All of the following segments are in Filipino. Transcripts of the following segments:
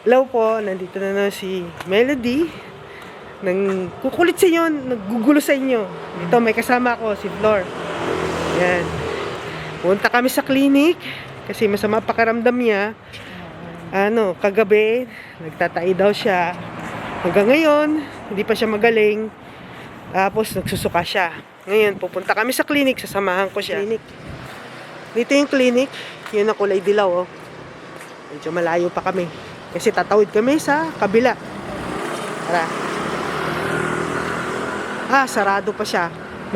Hello po, nandito na si Melody. Nang kukulit sa inyo, naggugulo sa inyo. Ito, may kasama ako, si Flor. Yan. Punta kami sa clinic kasi masama pakiramdam niya. Kagabi, nagtatai daw siya. Hanggang ngayon, hindi pa siya magaling. Tapos, nagsusuka siya. Ngayon, pupunta kami sa clinic, sasamahan ko siya. Clinic. Dito yung clinic, yun ang kulay dilaw, oh. Medyo malayo pa kami. Kasi tatawid kami sa kabila. Tara. Sarado pa siya.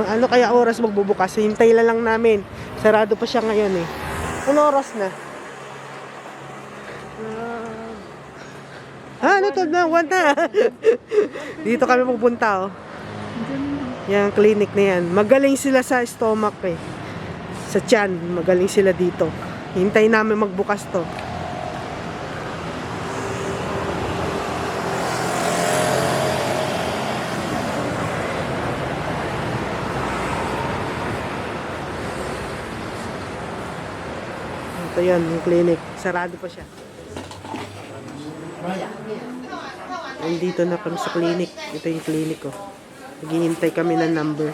Ano kaya oras magbubukas? Hintay lang namin. Sarado pa siya ngayon eh. Ano oras na? Ano to na? 1 na. Dito kami pupunta, oh. Yung clinic na yan. Magaling sila sa stomach eh. Sa tiyan. Magaling sila dito. Hintay namin magbukas to. Ito yan, yung clinic. Sarado pa siya. Nandito na kami sa clinic. Ito yung clinic ko. Naghihintay kami ng number.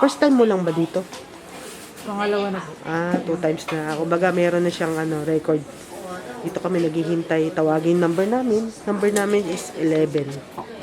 First time mo lang ba dito? Pangalawa na po. 2 times na. Kumbaga meron na siyang record. Dito kami naghihintay. Tawagin number namin. Number namin is 11.